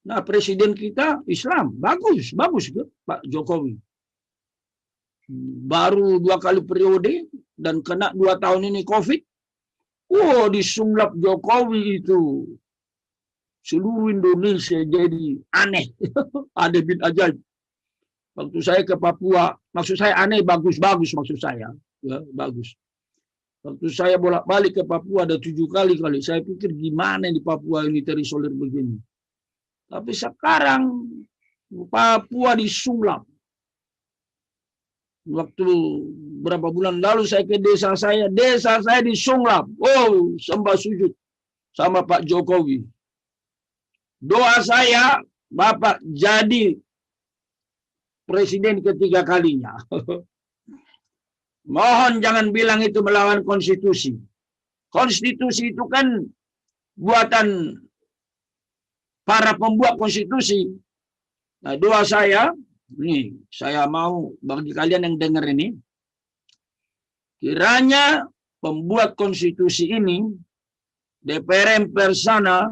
Nah, presiden kita Islam, bagus ke Pak Jokowi. Baru 2 kali periode dan kena 2 tahun ini COVID. Disulap Jokowi itu seluruh Indonesia jadi aneh. Ada bin ajaib. Waktu saya ke Papua, maksud saya aneh, bagus maksud saya. Ya, bagus. Waktu saya bolak-balik ke Papua ada 7 kali. Saya pikir gimana di Papua ini terisolir begini. Tapi sekarang Papua disulap. Waktu berapa bulan lalu saya ke desa saya disulap. Sembah sujud sama Pak Jokowi. Doa saya, Bapak jadi presiden ketiga kalinya. Mohon jangan bilang itu melawan konstitusi. Konstitusi itu kan buatan para pembuat konstitusi. Nah, doa saya, nih, saya mau bagi kalian yang dengar ini, kiranya pembuat konstitusi ini, DPR MPR sana,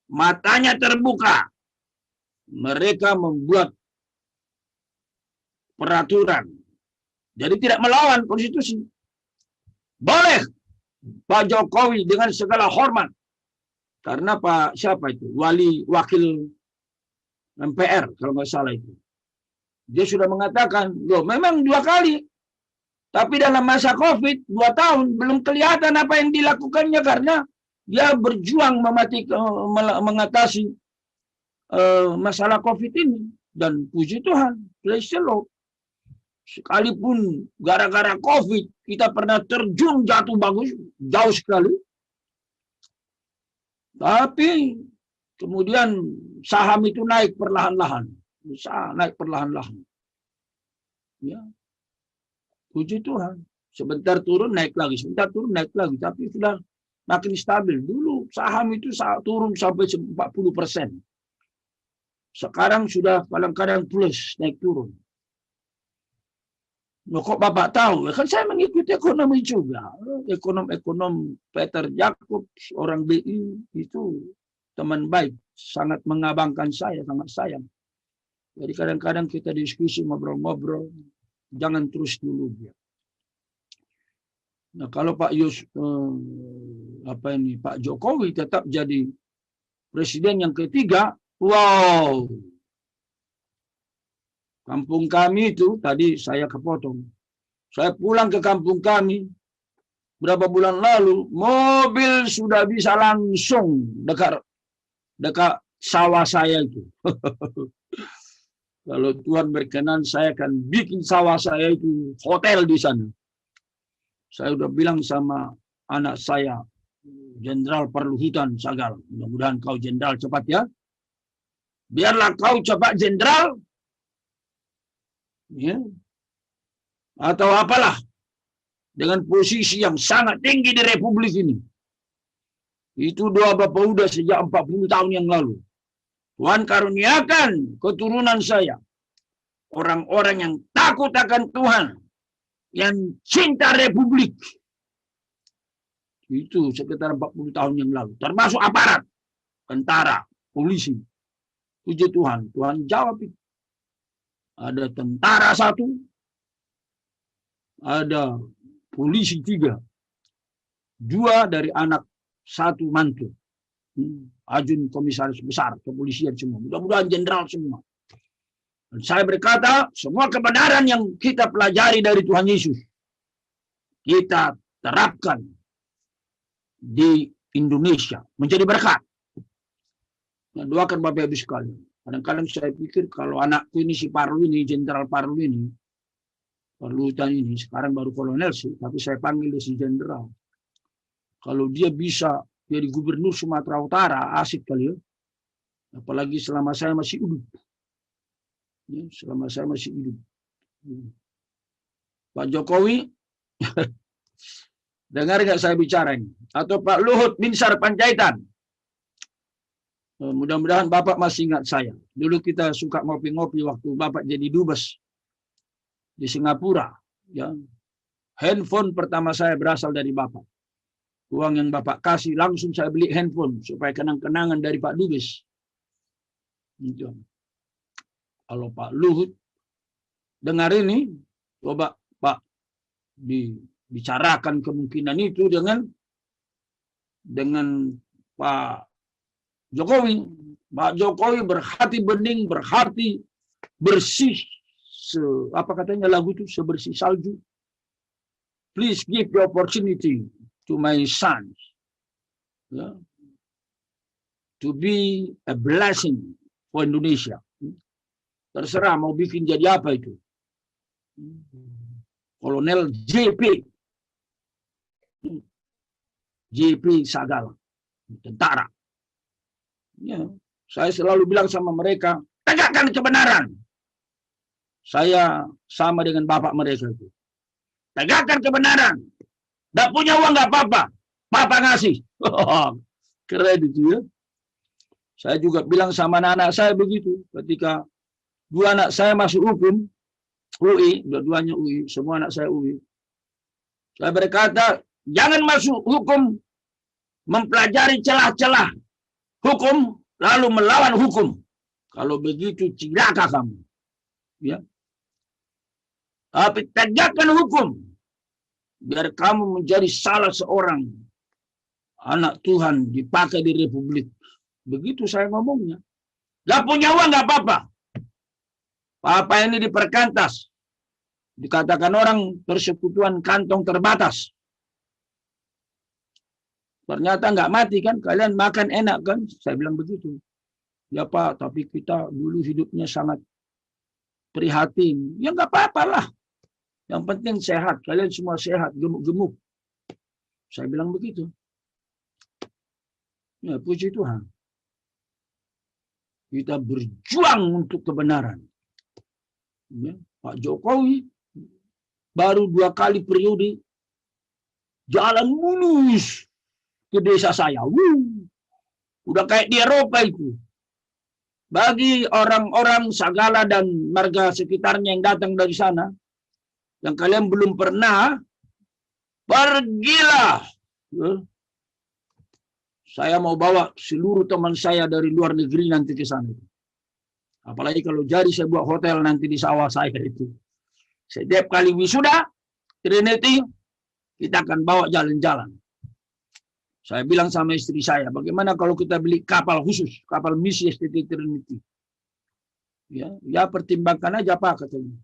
matanya terbuka. Mereka membuat peraturan. Jadi tidak melawan konstitusi. Boleh Pak Jokowi dengan segala hormat. Karena Pak siapa itu? Wakil MPR kalau nggak salah itu. Dia sudah mengatakan, loh memang 2 kali. Tapi dalam masa COVID 2 tahun belum kelihatan apa yang dilakukannya karena dia berjuang mengatasi masalah COVID ini. Dan puji Tuhan, praise the Lord. Sekalipun gara-gara COVID kita pernah terjun jatuh bagus, jauh sekali. Tapi kemudian saham itu naik perlahan-lahan. Naik perlahan-lahan. Ya. Puji Tuhan. Sebentar turun, naik lagi. Sebentar turun, naik lagi. Tapi sudah makin stabil. Dulu saham itu turun sampai 40%. Sekarang sudah kadang-kadang plus, naik turun. Loh, kok Bapak tahu? Kan saya mengikuti ekonomi juga. Ekonom Peter Jacobs, orang BI, itu teman baik. Sangat mengabangkan saya, sangat sayang. Jadi kadang-kadang kita diskusi, ngobrol-ngobrol. Jangan terus dulu. Nah, kalau Pak Pak Jokowi tetap jadi presiden yang ketiga, wow. Kampung kami itu, tadi saya kepotong. Saya pulang ke kampung kami, berapa bulan lalu, mobil sudah bisa langsung dekat sawah saya itu. Kalau Tuhan berkenan, saya akan bikin sawah saya itu hotel di sana. Saya udah bilang sama anak saya, Jenderal Perluhutan Sagal, mudah-mudahan kau jenderal cepat ya. Biarlah kau cepat jenderal, ya, atau apalah, dengan posisi yang sangat tinggi di Republik ini. Itu doa Bapak udah sejak 40 tahun yang lalu. Tuhan karuniakan keturunan saya, orang-orang yang takut akan Tuhan, yang cinta Republik. Itu sekitar 40 tahun yang lalu, termasuk aparat, tentara, polisi. Puji Tuhan, Tuhan jawab itu. Ada tentara 1, ada polisi 3, 2 dari anak 1 mantu. Ajun komisaris besar kepolisian semua. Mudah-mudahan jenderal semua. Dan saya berkata, semua kebenaran yang kita pelajari dari Tuhan Yesus, kita terapkan di Indonesia menjadi berkat. Nah, doakan Bapak Ibu sekalian. Kadang-kadang saya pikir kalau anakku ini si Parlu ini, Jenderal Parlu ini, Perluhutan ini, sekarang baru kolonel sih, tapi saya panggil dia si jenderal. Kalau dia bisa jadi gubernur Sumatera Utara, asik kali ya. Apalagi selama saya masih hidup. Ya, selama saya masih hidup. Pak Jokowi, dengar nggak saya bicara ini? Atau Pak Luhut Binsar Panjaitan. Mudah-mudahan Bapak masih ingat saya. Dulu kita suka ngopi-ngopi waktu Bapak jadi dubes di Singapura. Ya. Handphone pertama saya berasal dari Bapak. Uang yang Bapak kasih langsung saya beli handphone supaya kenang-kenangan dari Pak Dubes. Gitu. Kalau Pak Luhut dengar ini, coba Pak dibicarakan kemungkinan itu dengan Pak Jokowi. Pak Jokowi berhati bening, berhati bersih, apa katanya lagu itu, sebersih salju. Please give the opportunity to my sons, yeah, to be a blessing for Indonesia. Terserah mau bikin jadi apa itu. Kolonel JP Sagala, tentara. Ya, saya selalu bilang sama mereka, tegakkan kebenaran. Saya sama dengan bapak mereka itu. Tegakkan kebenaran. Nggak punya uang nggak apa-apa. Papa ngasih. Keren itu ya. Saya juga bilang sama anak-anak saya begitu. Ketika dua anak saya masuk hukum, UI, dua-duanya UI, semua anak saya UI. Saya berkata, jangan masuk hukum mempelajari celah-celah hukum lalu melawan hukum. Kalau begitu cilaka kamu. Ya. Tapi tegakkan hukum biar kamu menjadi salah seorang anak Tuhan dipakai di Republik. Begitu saya ngomongnya. Gak punya uang gak apa-apa. Papa ini diperkantas. Dikatakan orang persekutuan kantong terbatas. Ternyata nggak mati kan, kalian makan enak kan? Saya bilang begitu. Ya Pak, tapi kita dulu hidupnya sangat prihatin. Ya nggak apa-apa lah. Yang penting sehat, kalian semua sehat, gemuk-gemuk. Saya bilang begitu. Ya puji Tuhan. Kita berjuang untuk kebenaran. Ya, Pak Jokowi baru 2 kali periode jalan mulus ke desa saya. Udah kayak di Eropa itu. Bagi orang-orang Sagala dan marga sekitarnya yang datang dari sana, yang kalian belum pernah, pergilah. Saya mau bawa seluruh teman saya dari luar negeri nanti ke sana. Apalagi kalau jadi saya buat hotel nanti di sawah saya itu. Setiap kali wisuda, Trinity, kita akan bawa jalan-jalan. Saya bilang sama istri saya, bagaimana kalau kita beli kapal khusus, kapal misi STT Trinity. Ya pertimbangkan aja Pak katanya.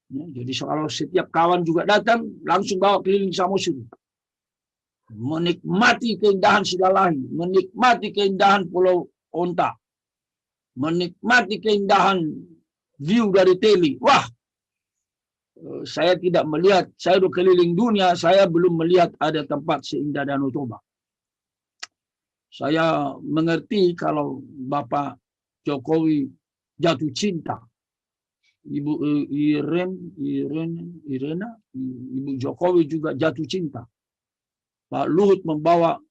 Ya, jadi kalau setiap kawan juga datang, langsung bawa keliling Samosir. Menikmati keindahan Sidalahi, menikmati keindahan Pulau Onta, menikmati keindahan view dari Teli. Wah, saya tidak melihat, saya udah keliling dunia, saya belum melihat ada tempat seindah Danau Toba. Saya mengerti kalau Bapak Jokowi jatuh cinta. Ibu Irena, Ibu Jokowi juga jatuh cinta. Pak Luhut membawa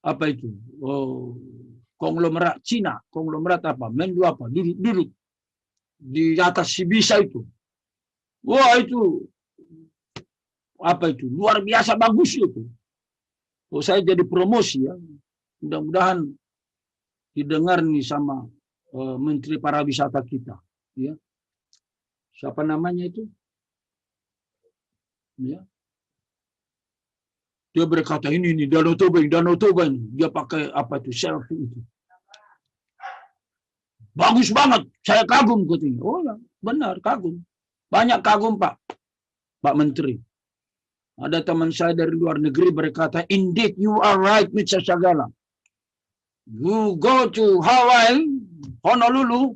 apa itu? Konglomerat Cina, konglomerat apa? Menlu apa? Duduk di atas si bisa itu. Wah itu apa itu? Luar biasa bagus itu. Oh, saya jadi promosi ya. Mudah-mudahan didengar nih sama Menteri Pariwisata kita. Ya. Siapa namanya itu? Ya. Dia berkata ini Danau Toba ini. Dia pakai apa itu selfie itu. Bagus banget, saya kagum katanya. Oh ya, benar kagum. Banyak kagum Pak Menteri. Ada teman saya dari luar negeri berkata, indeed you are right, Mr. Sagala. You go to Hawaii, Honolulu,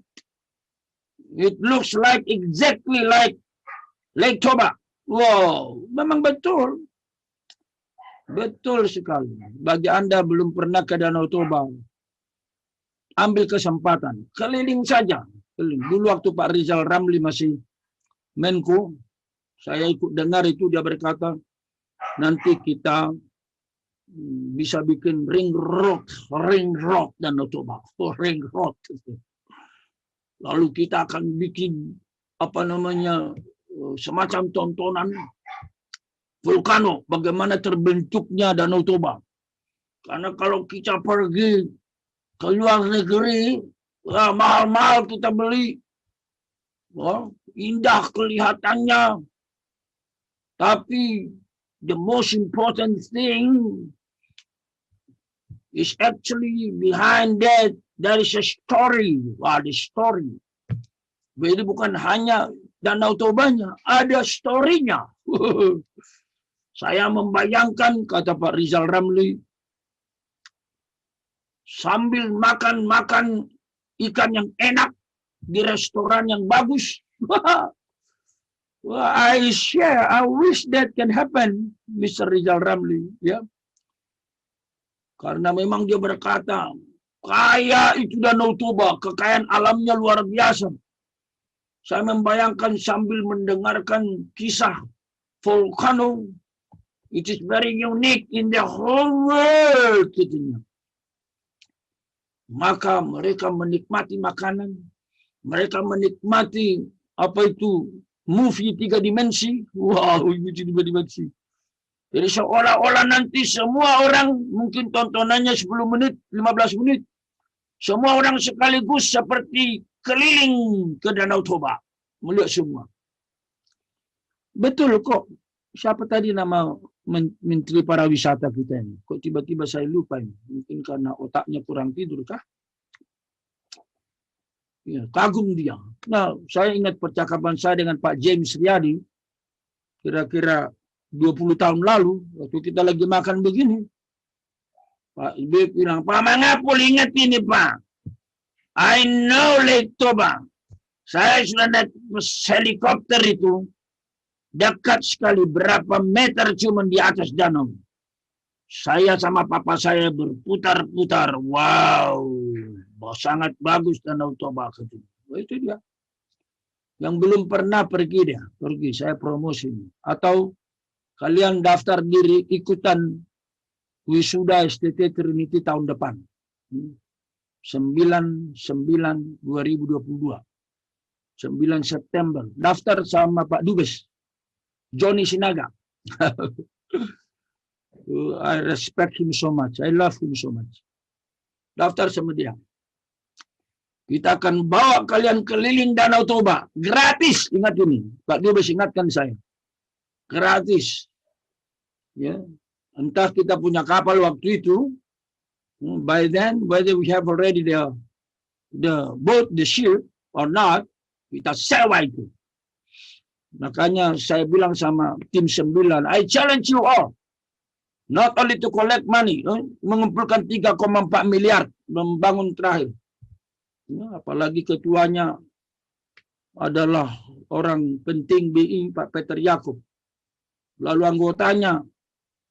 it looks like exactly like Lake Toba. Wow, memang betul. Betul sekali. Bagi Anda belum pernah ke Danau Toba, ambil kesempatan, keliling saja. Dulu waktu Pak Rizal Ramli masih Menko, saya ikut dengar itu dia berkata, nanti kita bisa bikin ring road Danau Toba, ring road. Lalu kita akan bikin apa namanya semacam tontonan vulkano, bagaimana terbentuknya Danau Toba. Karena kalau kita pergi ke luar negeri, mahal-mahal kita beli. Indah kelihatannya. Tapi the most important thing is actually behind that there is a story. The story. Jadi bukan hanya Danau Tobanya, ada story-nya. Saya membayangkan, kata Pak Rizal Ramli, sambil makan ikan yang enak di restoran yang bagus. I wish that can happen, Mr. Rizal Ramli. Ya. Karena memang dia berkata, kaya itu Danau Toba, kekayaan alamnya luar biasa. Saya membayangkan sambil mendengarkan kisah volcano, it is very unique in the whole world, katanya. Maka mereka menikmati makanan, mereka menikmati movie 3 dimensi. Wow, ini 3 dimensi. Jadi seolah-olah nanti semua orang, mungkin tontonannya 10 menit, 15 menit, semua orang sekaligus seperti keliling ke Danau Toba, melihat semua. Betul kok. Siapa tadi nama Menteri Pariwisata kita ini? Kok tiba-tiba saya lupa ini? Mungkin karena otaknya kurang tidur kah? Ya, kagum dia. Nah, saya ingat percakapan saya dengan Pak James Riyadi kira-kira 20 tahun lalu, waktu kita lagi makan begini. Pak Ibe bilang, Pak Mangapul, ingat ini Pak. I know Lake Toba. Saya sudah naik helikopter itu. Dekat sekali, berapa meter cuma di atas danau. Saya sama papa saya berputar-putar. Wow, sangat bagus Danau Toba. Itu dia. Yang belum pernah pergi dia. Pergi, saya promosi. Atau kalian daftar diri ikutan wisuda STT Trinity tahun depan. 9/9/2022. 9 September. Daftar sama Pak Dubes. Johnny Sinaga. I respect him so much. I love him so much. Daftar sama dia. Kita akan bawa kalian keliling Danau Toba. Gratis. Ingat ini. Pak Dubes ingatkan saya. Gratis. Ya. Entah kita punya kapal waktu itu. By then, whether we have already the boat, the ship or not, kita sewa itu. Makanya saya bilang sama tim 9, I challenge you all. Not only to collect money, mengumpulkan 3,4 miliar membangun terakhir. Ya, apalagi ketuanya adalah orang penting BI, Pak Peter Yaakob. Lalu anggotanya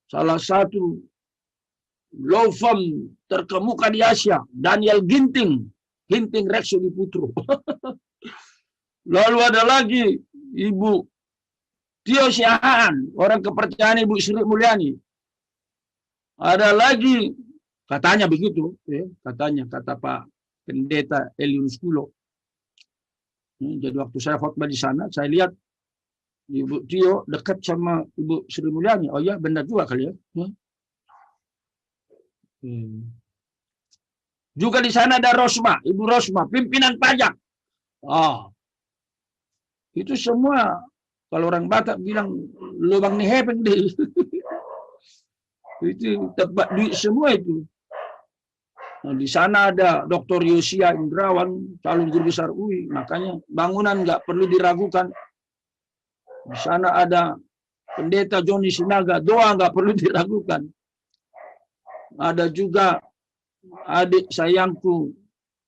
salah satu law firm terkemuka di Asia, Daniel Ginting Rexodi Putro. Lalu ada lagi Ibu Tio Siahaan, orang kepercayaan Ibu Sri Mulyani. Ada lagi, katanya begitu, katanya, kata Pak Pendeta Eliunus Kulo. Jadi waktu saya khotbah di sana, saya lihat Ibu Tio dekat sama Ibu Sri Mulyani. Oh ya, benar juga kali ya. Juga di sana ada Rosma, Ibu Rosma, pimpinan pajak. Itu semua kalau orang Batak bilang lubang nih hepeng deh. Itu tempat duit semua itu. Nah, di sana ada Dr. Yosia Indrawan, calon guru besar UI. Makanya bangunan nggak perlu diragukan. Di sana ada Pendeta Johnny Sinaga, doa nggak perlu diragukan. Ada juga adik sayangku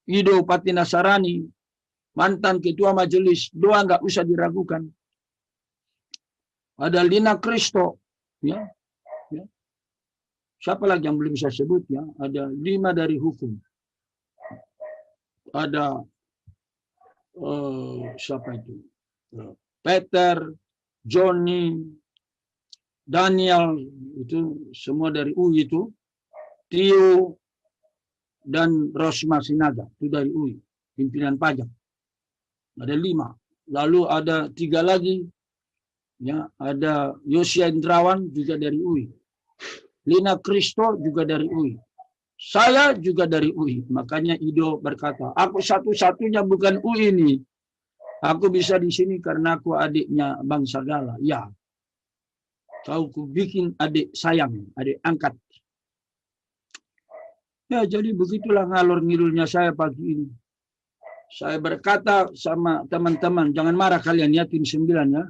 Ido Patinasarani, mantan ketua majelis, doa nggak usah diragukan. Ada Lina Kristo, ya. Siapa lagi yang belum saya sebut ya? Ada 5 dari hukum. Ada siapa itu? Peter, Johnny, Daniel, itu semua dari UI itu. Tio dan Rosma Sinaga, itu dari UI, pimpinan pajak. Ada 5. Lalu ada 3 lagi, ya, ada Yosia Indrawan juga dari UI, Lina Kristo juga dari UI, Saya juga dari UI. Makanya Ido berkata, aku satu-satunya bukan UI ini. Aku bisa di sini karena aku adiknya Bang Sagala. Ya, kau ku bikin adik sayang, adik angkat. Ya, jadi begitulah ngalor ngidulnya saya pagi ini. Saya berkata sama teman-teman, jangan marah kalian ya, tim 9 ya.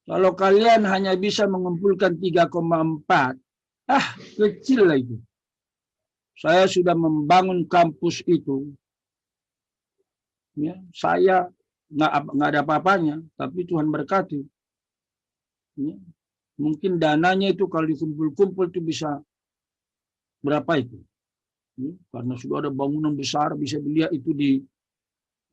Kalau kalian hanya bisa mengumpulkan 3,4, kecil lah itu. Saya sudah membangun kampus itu. Ya, saya nggak ada apa-apanya, tapi Tuhan berkati. Ya, mungkin dananya itu kalau dikumpul-kumpul itu bisa berapa itu? Ya, karena sudah ada bangunan besar, bisa dilihat itu di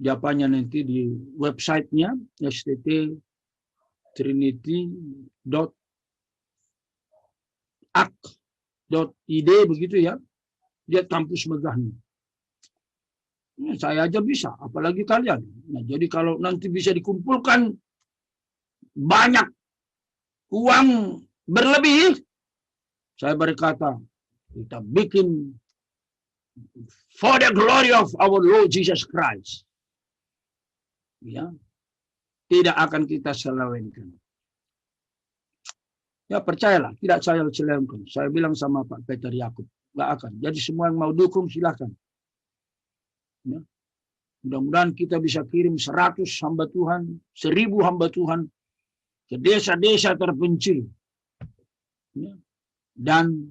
apanya nanti di websitenya stt.trinity.ac.id begitu ya. Dia kampus megahnya. Nah, saya aja bisa, apalagi kalian. Nah, jadi kalau nanti bisa dikumpulkan banyak uang berlebih, saya berkata, kita bikin for the glory of our Lord Jesus Christ. Ya, tidak akan kita selewengkan. Ya, percayalah, tidak saya selewengkan. Saya bilang sama Pak Peter Yakub, nggak akan. Jadi semua yang mau dukung silakan. Ya. Mudah-mudahan kita bisa kirim 100 hamba Tuhan, 1000 hamba Tuhan ke desa-desa terpencil. Ya. Dan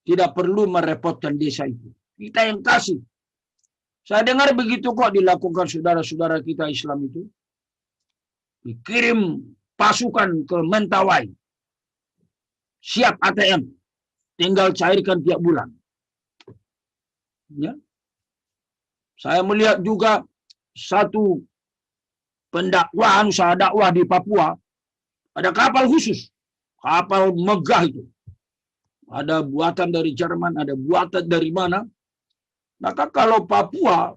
tidak perlu merepotkan desa itu. Kita yang kasih. Saya dengar begitu kok dilakukan saudara-saudara kita Islam itu. Dikirim pasukan ke Mentawai. Siap ATM. Tinggal cairkan tiap bulan. Ya. Saya melihat juga satu pendakwahan usaha dakwah di Papua. Ada kapal khusus. Kapal megah itu. Ada buatan dari Jerman, ada buatan dari mana. Maka kalau Papua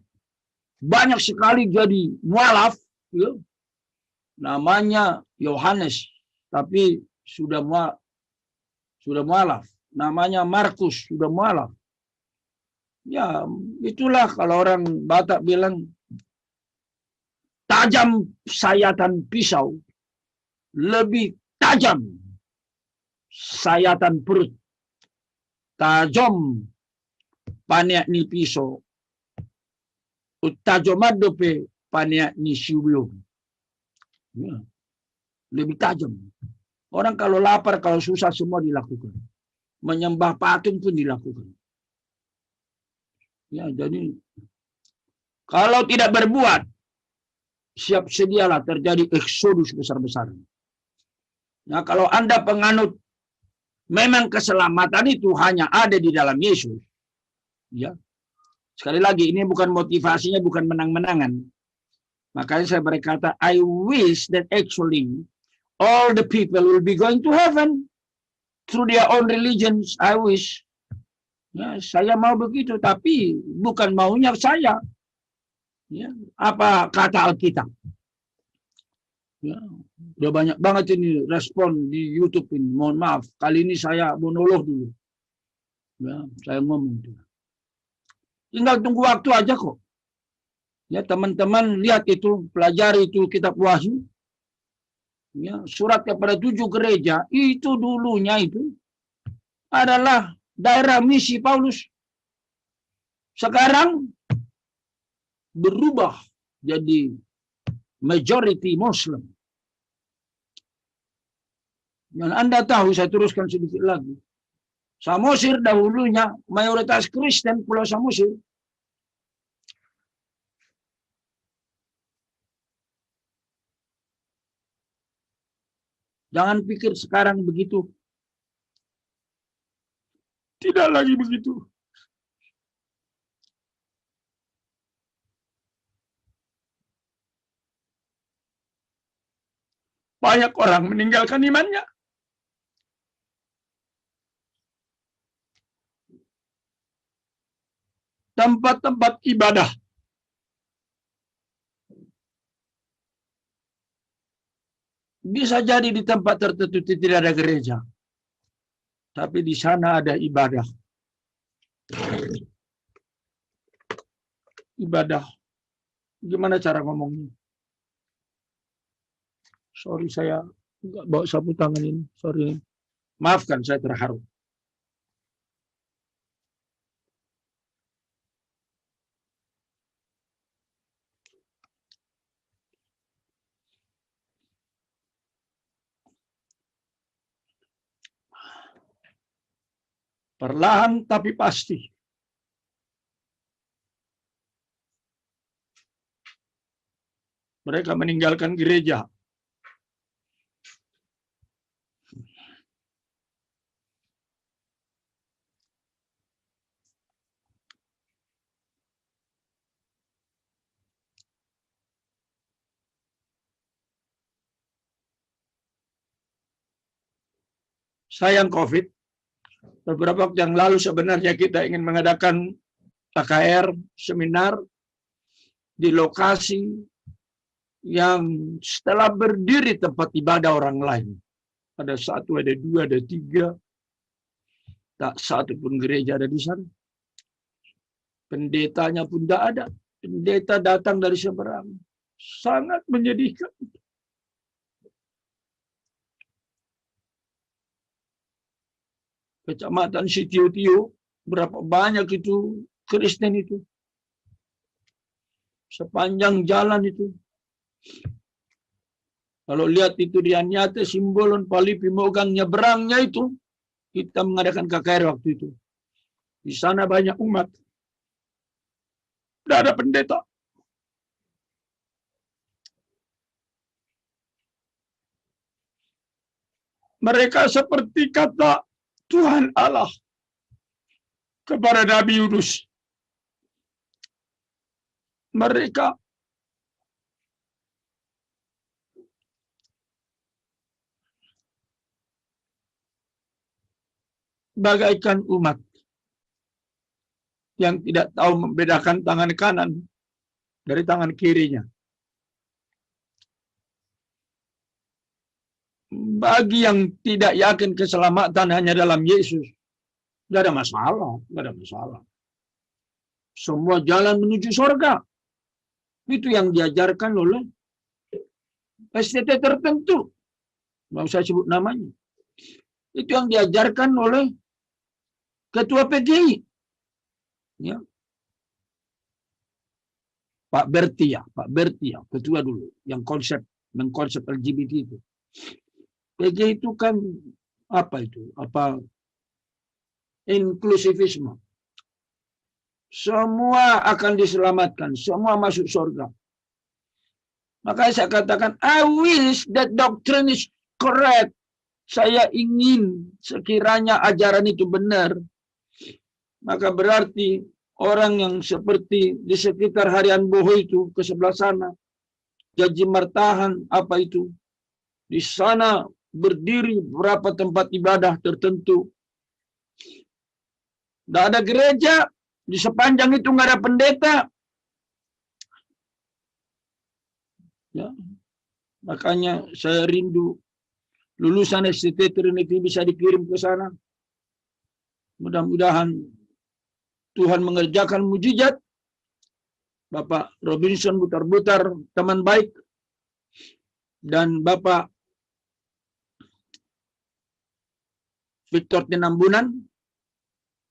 banyak sekali jadi mualaf, ya, namanya Yohanes, tapi sudah mualaf. Namanya Markus, sudah mualaf. Ya, itulah kalau orang Batak bilang tajam sayatan pisau, lebih tajam sayatan perut. Tajam paniak ni pisau, utajomadope paniak ni siulung. Ya, lebih tajam. Orang kalau lapar, kalau susah semua dilakukan. Menyembah patung pun dilakukan. Ya, jadi kalau tidak berbuat, siap sedialah terjadi eksodus besar-besaran. Nah, kalau Anda penganut memang keselamatan itu hanya ada di dalam Yesus. Ya. Sekali lagi, ini bukan motivasinya, bukan menang-menangan. Makanya saya berkata, I wish that actually all the people will be going to heaven through their own religions. I wish. Ya, saya mau begitu, tapi bukan maunya saya. Ya, apa kata Alkitab? Ya, udah banyak banget ini respon di YouTube ini. Mohon maaf, kali ini saya monolog dulu. Ya, saya ngomong itu. Tinggal tunggu waktu aja kok. Ya, teman-teman lihat itu, pelajari itu kitab Wahyu. Ya, surat kepada 7 gereja itu dulunya itu adalah daerah misi Paulus. Sekarang berubah jadi majority Muslim. Dan Anda tahu, saya teruskan sedikit lagi. Samosir dahulunya mayoritas Kristen, Pulau Samosir. Jangan pikir sekarang begitu. Tidak lagi begitu. Banyak orang meninggalkan imannya. Tempat-tempat ibadah. Bisa jadi di tempat tertentu tidak ada gereja. Tapi di sana ada ibadah. Ibadah. Gimana cara ngomongnya? Sorry, saya nggak bawa sapu tangan ini. Sorry. Maafkan, saya terharu. Perlahan tapi pasti. Mereka meninggalkan gereja. Sayang COVID, beberapa waktu yang lalu sebenarnya kita ingin mengadakan KKR, seminar, di lokasi yang setelah berdiri tempat ibadah orang lain. Ada 1, ada 2, ada 3. Tak satu pun gereja ada di sana. Pendetanya pun tidak ada. Pendeta datang dari seberang. Sangat menyedihkan. Kecamatan Sitio-Tio, berapa banyak itu Kristen itu. Sepanjang jalan itu. Kalau lihat itu di Anyate, Simbolon, Palipi, Mogang, nyeberangnya itu, kita mengadakan KKR waktu itu. Di sana banyak umat. Tidak ada pendeta. Mereka seperti kata Tuhan Allah kepada Nabi Yunus. Mereka bagaikan umat yang tidak tahu membedakan tangan kanan dari tangan kirinya. Bagi yang tidak yakin keselamatan hanya dalam Yesus, tidak ada masalah, tidak ada masalah. Semua jalan menuju surga. Itu yang diajarkan oleh STT tertentu. Nggak usah sebut namanya. Itu yang diajarkan oleh Ketua PGI. Ya. Pak Bertia, ketua dulu, yang mengkonsep LGBT itu. PGI itu kan apa itu? Inklusivisme. Semua akan diselamatkan, semua masuk surga. Makanya saya katakan, I wish that doctrine is correct. Saya ingin sekiranya ajaran itu benar. Maka berarti orang yang seperti di sekitar Harian Boho itu ke sebelah sana, Jaji Martahan, apa itu? Di sana berdiri beberapa tempat ibadah tertentu. Tidak ada gereja, di sepanjang itu nggak ada pendeta. Ya. Makanya saya rindu lulusan STT Trinity bisa dikirim ke sana. Mudah-mudahan Tuhan mengerjakan mujizat. Bapak Robinson Butar-Butar, teman baik, dan Bapak Victor Tinambunan,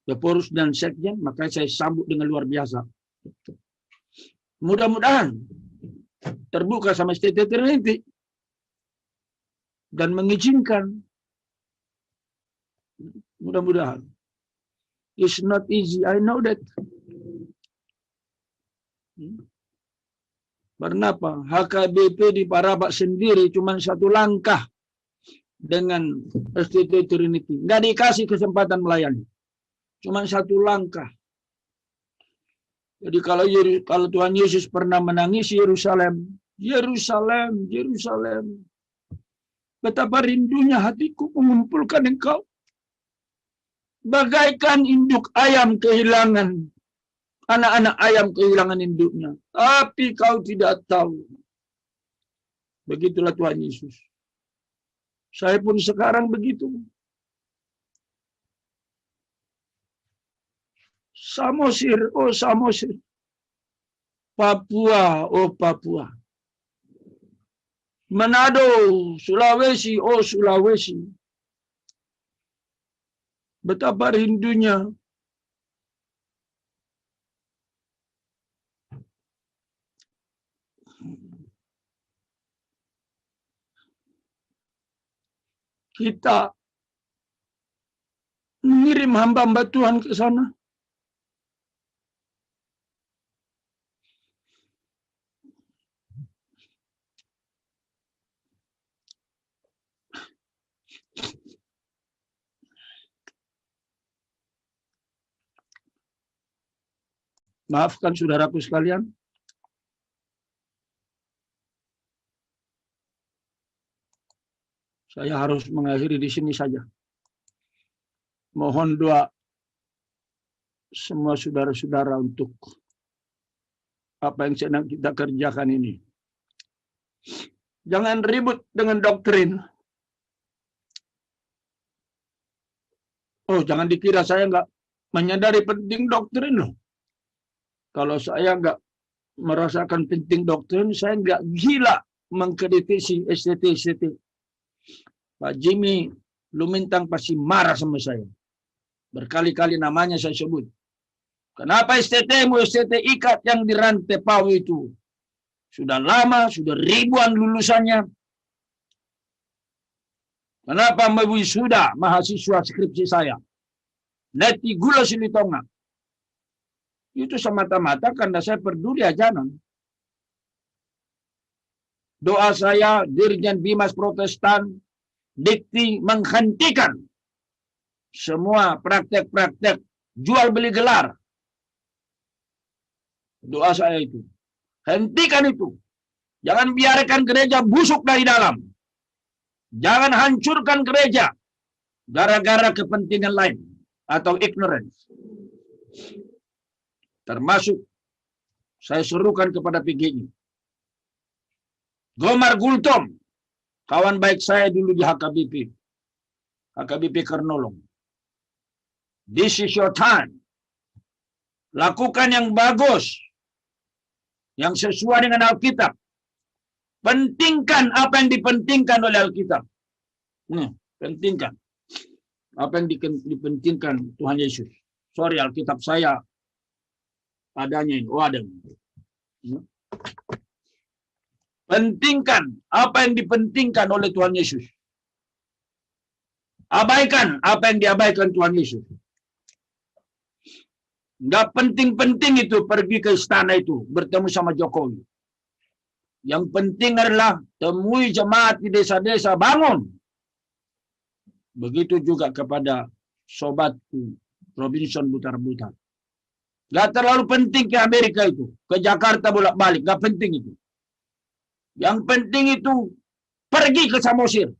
Deporus dan Sekjen, makanya saya sambut dengan luar biasa. Mudah-mudahan terbuka sama STT Trinity dan mengizinkan. Mudah-mudahan. It's not easy, I know that. Kenapa? HKBP di Parabak sendiri cuma satu langkah dengan STT Trinity. Nggak dikasih kesempatan melayani. Cuma satu langkah. Jadi kalau Tuhan Yesus pernah menangis Yerusalem, Yerusalem, Yerusalem. Betapa rindunya hatiku mengumpulkan engkau. Bagaikan induk ayam kehilangan. Anak-anak ayam kehilangan induknya. Tapi kau tidak tahu. Begitulah Tuhan Yesus. Saya pun sekarang begitu. Samosir, oh Samosir. Papua, oh Papua. Manado, Sulawesi, oh Sulawesi. Betapa rindunya kita mengirim hamba-hamba Tuhan ke sana. Maafkan saudaraku sekalian. Saya harus mengakhiri di sini saja. Mohon doa semua saudara-saudara untuk apa yang sedang kita kerjakan ini. Jangan ribut dengan doktrin. Oh, jangan dikira saya nggak menyadari penting doktrin loh. Kalau saya nggak merasakan penting doktrin, saya nggak gila mengkritisi STT. Pak Jimmy Lumintang pasti marah sama saya. Berkali-kali namanya saya sebut. Kenapa STT ikat yang di rantai Pawu itu? Sudah lama, sudah ribuan lulusannya. Kenapa sudah mahasiswa skripsi saya? Neti gula silitonga. Itu semata-mata karena saya peduli ajaran. Doa saya, Dirjen Bimas Protestan, Dikti menghentikan semua praktek-praktek jual beli gelar. Doa saya itu. Hentikan itu. Jangan biarkan gereja busuk dari dalam. Jangan hancurkan gereja gara-gara kepentingan lain atau ignorance. Termasuk saya serukan kepada PGI. Gomar Gultom, kawan baik saya dulu di HKBP Kernolong. This is your time. Lakukan yang bagus, yang sesuai dengan Alkitab. Pentingkan apa yang dipentingkan oleh Alkitab. Pentingkan apa yang dipentingkan Tuhan Yesus. Sorry, Alkitab saya adanya ini. Oh, ada. Pentingkan apa yang dipentingkan oleh Tuhan Yesus. Abaikan apa yang diabaikan Tuhan Yesus. Nggak penting-penting itu pergi ke istana itu, bertemu sama Jokowi. Yang penting adalah temui jemaat di desa-desa, bangun. Begitu juga kepada sobatku Robinson Butar-Butar. Nggak terlalu penting ke Amerika itu, ke Jakarta bolak-balik, nggak penting itu. Yang penting itu pergi ke Samosir.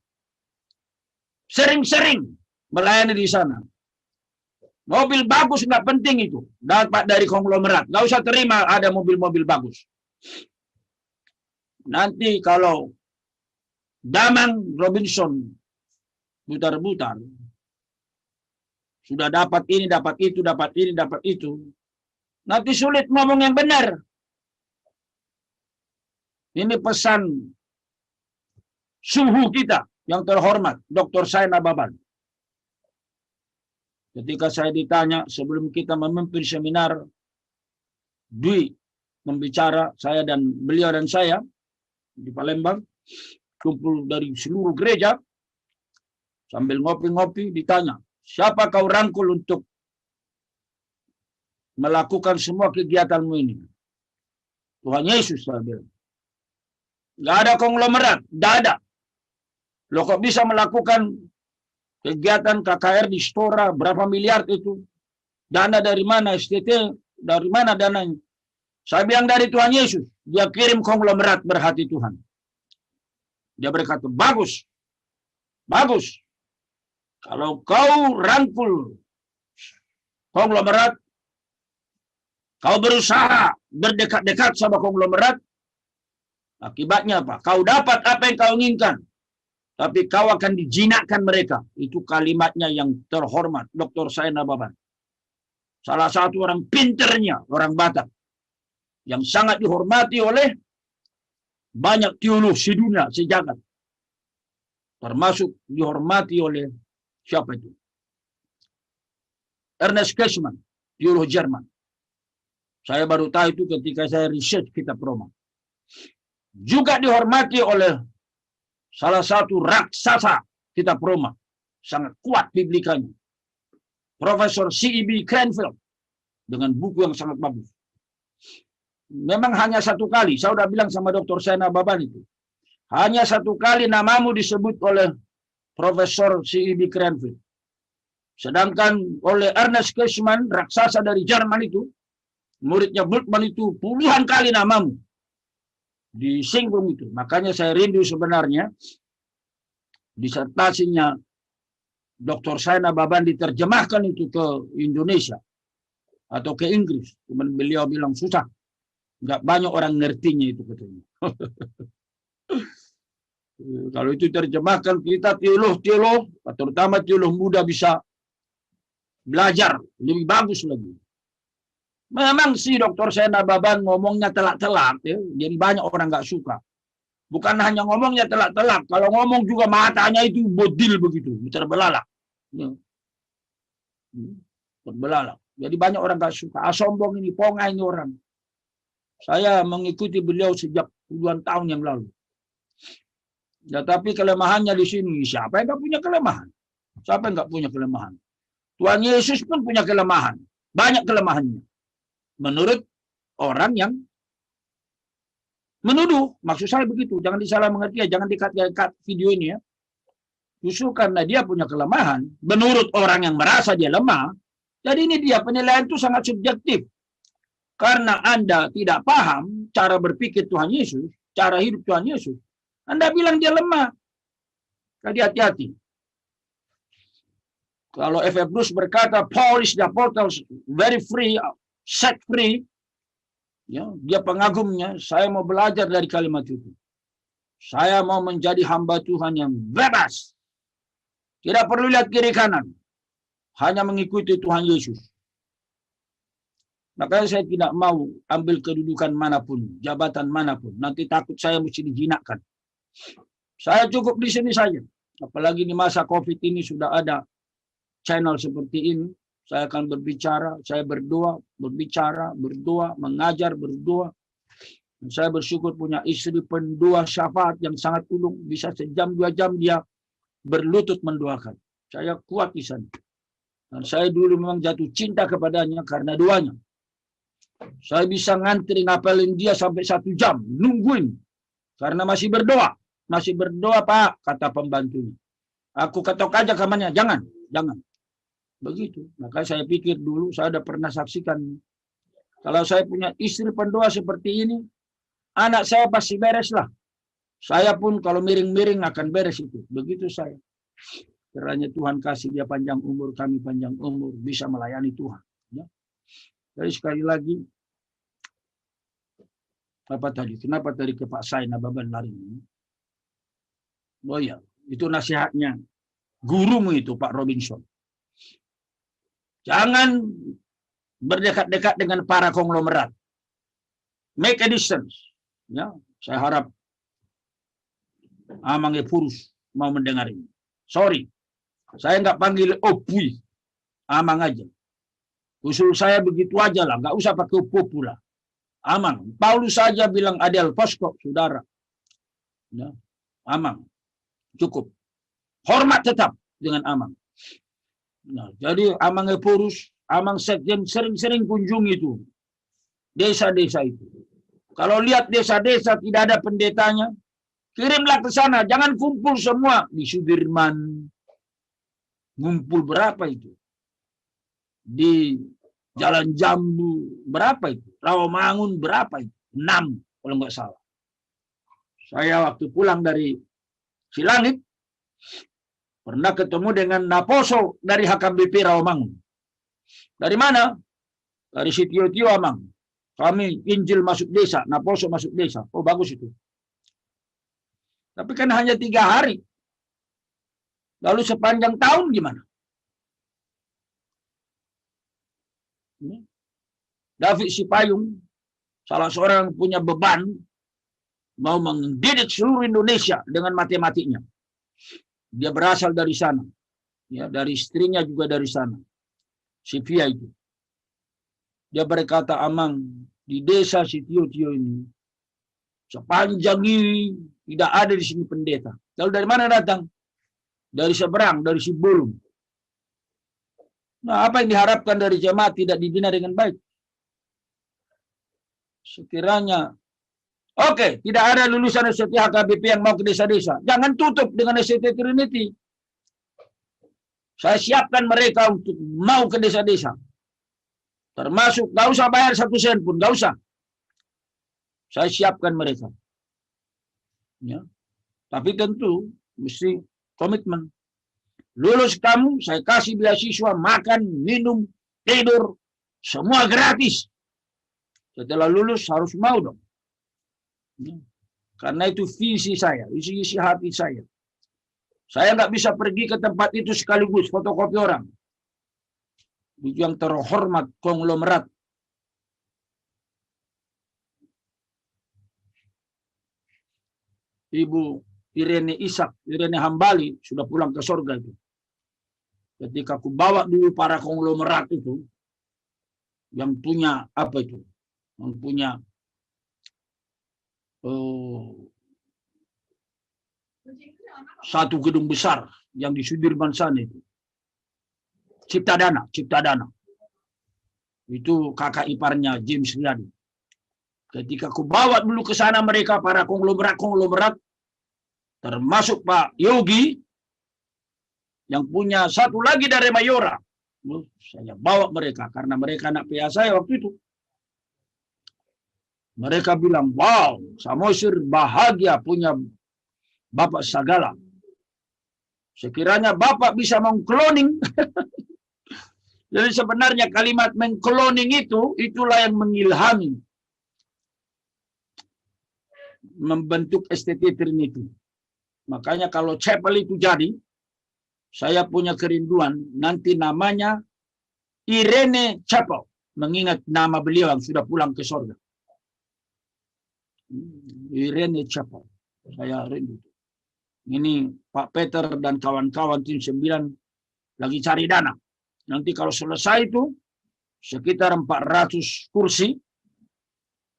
Sering-sering melayani di sana. Mobil bagus nggak penting itu. Dapat dari konglomerat. Nggak usah terima ada mobil-mobil bagus. Nanti kalau Damang Robinson Butar-Butar sudah dapat ini, dapat itu, dapat ini, dapat itu. Nanti sulit ngomong yang benar. Ini pesan suhu kita yang terhormat, Dr. Sain Ababan. Ketika saya ditanya sebelum kita memimpin seminar, Dwi membicara, saya dan beliau dan saya di Palembang, kumpul dari seluruh gereja, sambil ngopi-ngopi ditanya, siapa kau rangkul untuk melakukan semua kegiatanmu ini? Tuhan Yesus, saya bilang. Nggak ada konglomerat, nggak ada. Lo kok bisa melakukan kegiatan KKR di Stora, berapa miliar itu? Dana dari mana? STT, dari mana dananya? Saya bilang dari Tuhan Yesus. Dia kirim konglomerat berhati Tuhan. Dia berkata, bagus. Bagus. Kalau kau rangkul konglomerat, kau berusaha berdekat-dekat sama konglomerat, akibatnya apa? Kau dapat apa yang kau inginkan. Tapi kau akan dijinakkan mereka. Itu kalimatnya yang terhormat. Dr. Sain Ababan. Salah satu orang pinternya, orang Batak. Yang sangat dihormati oleh banyak teolog sedunia, sejagat. Termasuk dihormati oleh siapa itu? Ernest Keshman, teolog Jerman. Saya baru tahu itu ketika saya research kitab Roma. Juga dihormati oleh salah satu raksasa kitab Roma. Sangat kuat biblikanya. Profesor C.E.B. Cranfield. Dengan buku yang sangat bagus. Memang hanya satu kali. Saya sudah bilang sama Dr. Saina Baban itu. Hanya satu kali namamu disebut oleh Profesor C.E.B. Cranfield. Sedangkan oleh Ernest Keshman, raksasa dari Jerman itu, muridnya Bultmann itu, puluhan kali namamu disinggung itu. Makanya saya rindu sebenarnya disertasinya Dr. Saina Baban diterjemahkan itu ke Indonesia atau ke Inggris. Cuman beliau bilang susah. Nggak banyak orang ngertinya itu katanya. Kalau itu terjemahkan kita teolog, terutama teolog muda bisa belajar lebih bagus lagi. Memang sih Dr. Saina Baban ngomongnya telak-telak, ya. Jadi banyak orang nggak suka. Bukan hanya ngomongnya telak-telak, kalau ngomong juga matanya itu bodil begitu, terbelalak. Ya. Terbelalak. Jadi banyak orang nggak suka. Sombong ini, pongai ini orang. Saya mengikuti beliau sejak puluhan tahun yang lalu. Ya, tapi kelemahannya di sini. Siapa yang nggak punya kelemahan? Siapa yang nggak punya kelemahan? Tuhan Yesus pun punya kelemahan. Banyak kelemahannya. Menurut orang yang menuduh. Maksud saya begitu. Jangan disalah mengerti ya. Jangan dikat video ini ya. Justru karena dia punya kelemahan. Menurut orang yang merasa dia lemah. Jadi ini dia. Penilaian itu sangat subjektif. Karena Anda tidak paham cara berpikir Tuhan Yesus. Cara hidup Tuhan Yesus. Anda bilang dia lemah. Jadi hati-hati. Kalau F.F. Bruce berkata, Paul is the apostle, very free, set free. Ya, dia pengagumnya. Saya mau belajar dari kalimat itu. Saya mau menjadi hamba Tuhan yang bebas. Tidak perlu lihat kiri kanan. Hanya mengikuti Tuhan Yesus. Makanya saya tidak mau ambil kedudukan manapun, jabatan manapun. Nanti takut saya mesti dijinakkan. Saya cukup di sini saja. Apalagi di masa COVID ini sudah ada channel seperti ini. Saya akan berbicara, saya berdoa, berbicara, berdoa, mengajar, berdoa. Dan saya bersyukur punya istri pendua syafaat yang sangat ulung. Bisa sejam, 2 jam dia berlutut mendoakan. Saya kuat di sana. Dan saya dulu memang jatuh cinta kepadanya karena doanya. Saya bisa ngantri ngapelin dia sampai 1 jam. Nungguin. Karena masih berdoa. Masih berdoa, Pak, kata pembantunya. Aku ketok aja kamarnya. Jangan, jangan. Begitu. Maka saya pikir dulu, saya sudah pernah saksikan. Kalau saya punya istri pendoa seperti ini, anak saya pasti beres lah. Saya pun kalau miring-miring akan beres itu. Begitu saya. Kiranya Tuhan kasih dia panjang umur, kami panjang umur, bisa melayani Tuhan. Ya. Jadi sekali lagi, apa tadi? Kenapa tadi ke Pak Saina Baban lari ini? Oh ya, itu nasihatnya gurumu itu Pak Robinson. Jangan berdekat-dekat dengan para konglomerat. Make a distance. Ya, saya harap Amang Epurus mau mendengar ini. Sorry, saya nggak panggil opui, Amang aja. Usul saya begitu aja lah, nggak usah pakai opu lah. Amang. Paulus saja bilang adel posko, saudara. Ya, Amang. Cukup. Hormat tetap dengan Amang. Nah, jadi Amang Epurus, Amang Sekjen sering-sering kunjungi itu. Desa-desa itu. Kalau lihat desa-desa tidak ada pendetanya, kirimlah ke sana. Jangan kumpul semua di Sudirman. Ngumpul berapa itu? Di Jalan Jambu berapa itu? Rawamangun berapa itu? 6 kalau nggak salah. Saya waktu pulang dari Silangit pernah ketemu dengan Naposo dari HKBP Rawamangun. Dari mana? Dari Sitio-Tio Amang. Kami Injil masuk desa, Naposo masuk desa. Oh bagus itu. Tapi kan hanya 3 hari. Lalu sepanjang tahun gimana? David Sipayung, salah seorang yang punya beban, mau mendidik seluruh Indonesia dengan matematiknya. Dia berasal dari sana. Ya, dari istrinya juga dari sana. Si Via itu. Dia berkata, Amang, di desa si Tio-Tio ini, sepanjang ini tidak ada di sini pendeta. Lalu dari mana datang? Dari seberang, dari Sibulung. Nah, apa yang diharapkan dari jemaat tidak dibina dengan baik? Sekiranya, oke, tidak ada lulusan STT HKBP yang mau ke desa-desa. Jangan tutup dengan STT Trinity. Saya siapkan mereka untuk mau ke desa-desa. Termasuk, gak usah bayar 1 sen pun, gak usah. Saya siapkan mereka. Ya. Tapi tentu, mesti komitmen. Lulus kamu, saya kasih beasiswa, makan, minum, tidur, semua gratis. Setelah lulus harus mau dong. Ya. Karena itu visi saya, isi hati saya. Saya nggak bisa pergi ke tempat itu sekaligus fotokopi orang. Itu yang terhormat konglomerat. Ibu Irene Hambali sudah pulang ke surga itu. Ketika aku bawa dulu para konglomerat itu, yang punya apa itu? Yang punya satu gedung besar yang di Sudirman sana itu. Cipta Dana. Itu kakak iparnya James Riyadi. Ketika aku bawa dulu ke sana mereka para konglomerat, termasuk Pak Yogi, yang punya satu lagi dari Mayora. Saya bawa mereka, karena mereka anak PA saya waktu itu. Mereka bilang, wow, Samosir bahagia punya Bapak Sagala. Sekiranya Bapak bisa mengkloning. Jadi sebenarnya kalimat mengkloning itu, itulah yang mengilhami membentuk STT Trinity. Makanya kalau chapel itu jadi, saya punya kerinduan, nanti namanya Irene Chapel, mengingat nama beliau yang sudah pulang ke surga. Irene Chapel, saya rindu. Ini Pak Peter dan kawan-kawan tim 9 lagi cari dana. Nanti kalau selesai itu, sekitar 400 kursi,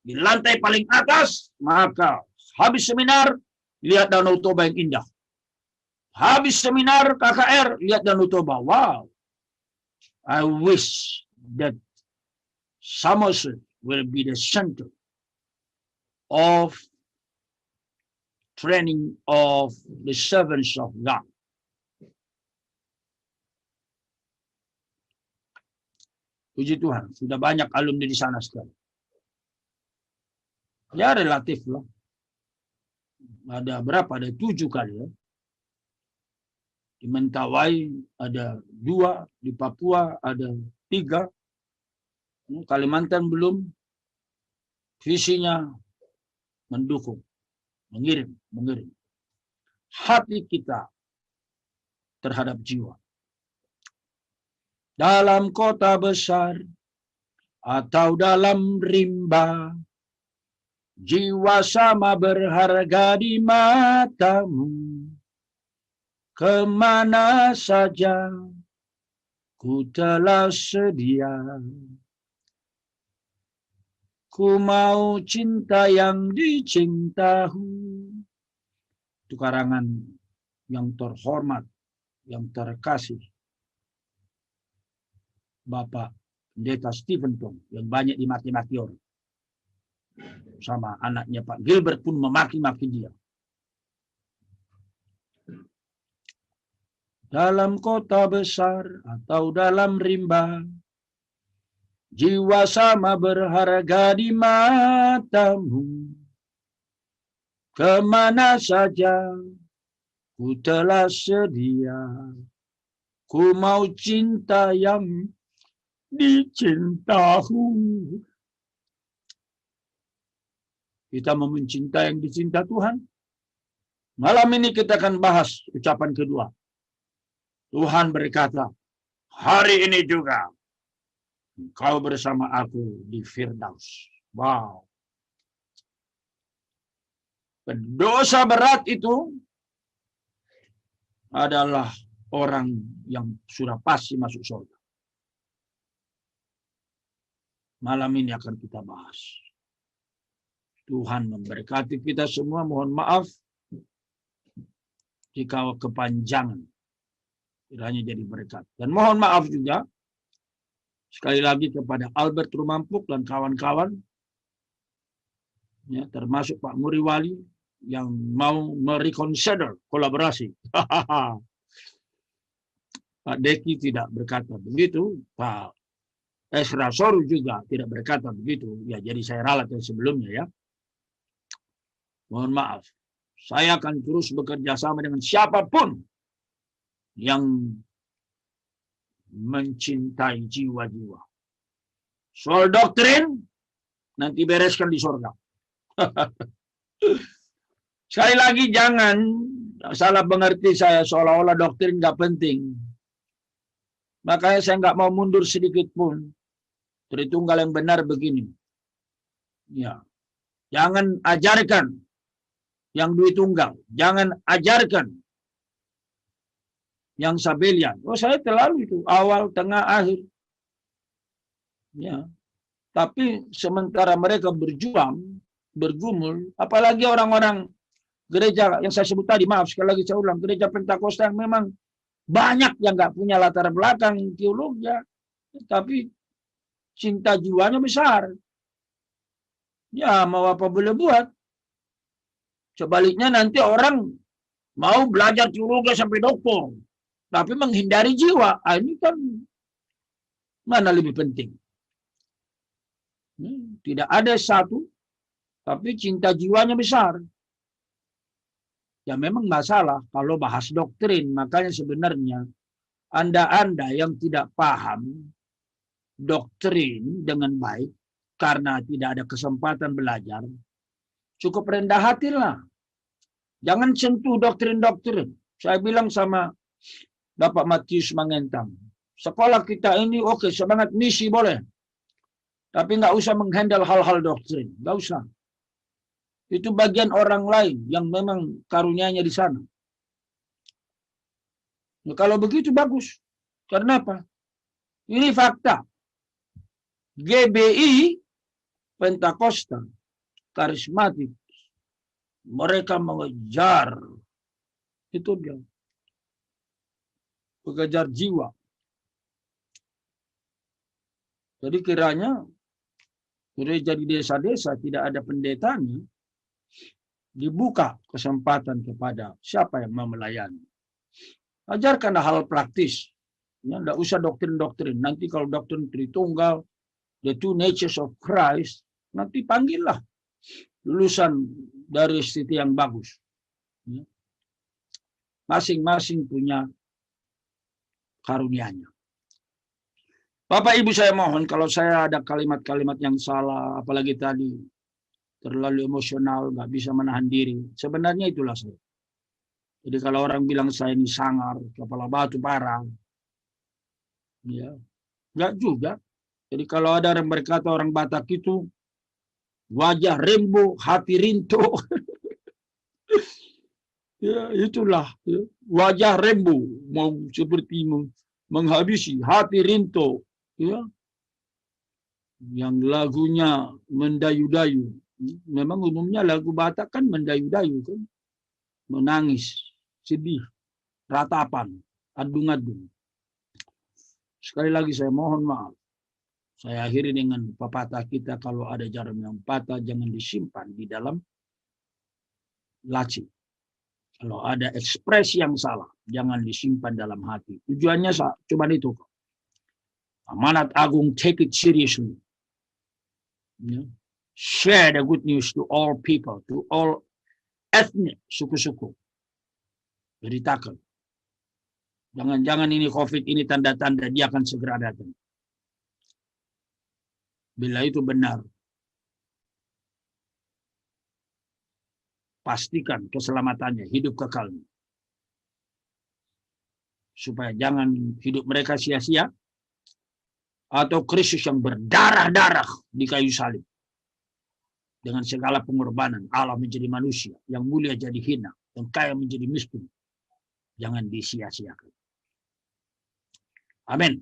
di lantai paling atas, maka habis seminar, lihat Danau Toba yang indah. Habis seminar KKR, lihat Danau Toba. Wow. I wish that Samosir will be the center of training of the servants of God. Puji Tuhan, sudah banyak alumni di sana sekarang. Ya relatif lah. Ada berapa? Ada 7 kali ya. Di Mentawai ada 2, di Papua ada 3. Kalimantan belum. Visinya mendukung, mengirim. Hati kita terhadap jiwa. Dalam kota besar atau dalam rimba, jiwa sama berharga di matamu. Kemana saja ku telah sedia. Ku mau cinta yang dicintahu. Itu karangan yang terhormat, yang terkasih Bapak Pendeta Stephen Tong, yang banyak dimaki-maki orang. Sama anaknya Pak Gilbert pun memaki-maki dia. Dalam kota besar atau dalam rimba, jiwa sama berharga di matamu. Kemana saja ku telah sedia. Ku mau cinta yang dicintahu. Kita mau mencinta yang dicinta Tuhan. Malam ini kita akan bahas ucapan kedua. Tuhan berkata, hari ini juga Kau bersama aku di Firdaus. Wow. Pendosa berat itu adalah orang yang sudah pasti masuk surga. Malam ini akan kita bahas. Tuhan memberkati kita semua. Mohon maaf jika kepanjangan. Kiranya jadi berkat. Dan mohon maaf juga sekali lagi kepada Albert Rumampuk dan kawan-kawan, ya, termasuk Pak Muriwali yang mau mereconsider kolaborasi. Pak Deki tidak berkata begitu, Pak Esra Soru juga tidak berkata begitu. Ya, jadi saya ralat yang sebelumnya ya. Mohon maaf. Saya akan terus bekerja sama dengan siapapun yang mencintai jiwa-jiwa. Soal doktrin, nanti bereskan di surga. Sekali lagi jangan salah mengerti saya seolah-olah doktrin nggak penting. Makanya saya nggak mau mundur sedikit pun. Tritunggal yang benar begini. Ya, jangan ajarkan yang duit tunggal. Jangan ajarkan yang sabelian. Oh, saya terlalu itu awal, tengah, akhir. Ya. Tapi sementara mereka berjuang, bergumul, apalagi orang-orang gereja yang saya sebut tadi, maaf sekali lagi saya ulang, gereja Pentakosta yang memang banyak yang nggak punya latar belakang teologi, ya, tapi cinta jiwanya besar. Ya, mau apa boleh buat. Sebaliknya nanti orang mau belajar teologi sampai doktor, tapi menghindari jiwa. Ini kan mana lebih penting? Tidak ada satu, tapi cinta jiwanya besar. Ya memang masalah kalau bahas doktrin. Makanya sebenarnya Anda-Anda yang tidak paham doktrin dengan baik karena tidak ada kesempatan belajar, cukup rendah hatilah. Jangan sentuh doktrin-doktrin. Saya bilang sama Bapak Matius Mangentang, sekolah kita ini oke, semangat misi boleh. Tapi nggak usah menghandle hal-hal doktrin. Nggak usah. Itu bagian orang lain yang memang karunianya di sana. Nah, kalau begitu bagus. Karena apa? Ini fakta. GBI Pentakosta karismatik. Mereka mengejar. Itu dia. Mengejar jiwa. Jadi kiranya gereja di desa-desa tidak ada pendetanya, dibuka kesempatan kepada siapa yang mau melayani. Ajarkan hal praktis. Ya, tidak usah doktrin-doktrin. Nanti kalau doktrin Tritunggal, the two natures of Christ, nanti panggillah lulusan dari siti yang bagus. Masing-masing punya karunianya. Bapak Ibu saya mohon kalau saya ada kalimat-kalimat yang salah, apalagi tadi terlalu emosional, nggak bisa menahan diri. Sebenarnya itulah saya. Jadi kalau orang bilang saya ini sangar, kepala batu parah, ya nggak juga. Jadi kalau ada yang berkata orang Batak itu wajah rembo, hati rinto, ya itulah ya. Wajah rembo mau seperti menghabisi, hati rinto. Ya, yang lagunya mendayu-dayu. Memang umumnya lagu Batak kan mendayu-dayu kan, menangis, sedih, ratapan, adung-adung. Sekali lagi saya mohon maaf. Saya akhiri dengan pepatah kita, kalau ada jarum yang patah jangan disimpan di dalam laci. Kalau ada ekspresi yang salah jangan disimpan dalam hati. Tujuannya cuma itu. Amanat agung, take it seriously. Share the good news to all people, to all ethnic, suku-suku. Beritakan. Jangan-jangan ini COVID ini tanda-tanda dia akan segera datang. Bila itu benar, pastikan keselamatannya, hidup kekalnya. Supaya jangan hidup mereka sia-sia. atau Kristus yang berdarah-darah di kayu salib. Dengan segala pengorbanan, Allah menjadi manusia, yang mulia jadi hina, yang kaya menjadi miskin. Jangan disia-siakan. Amin.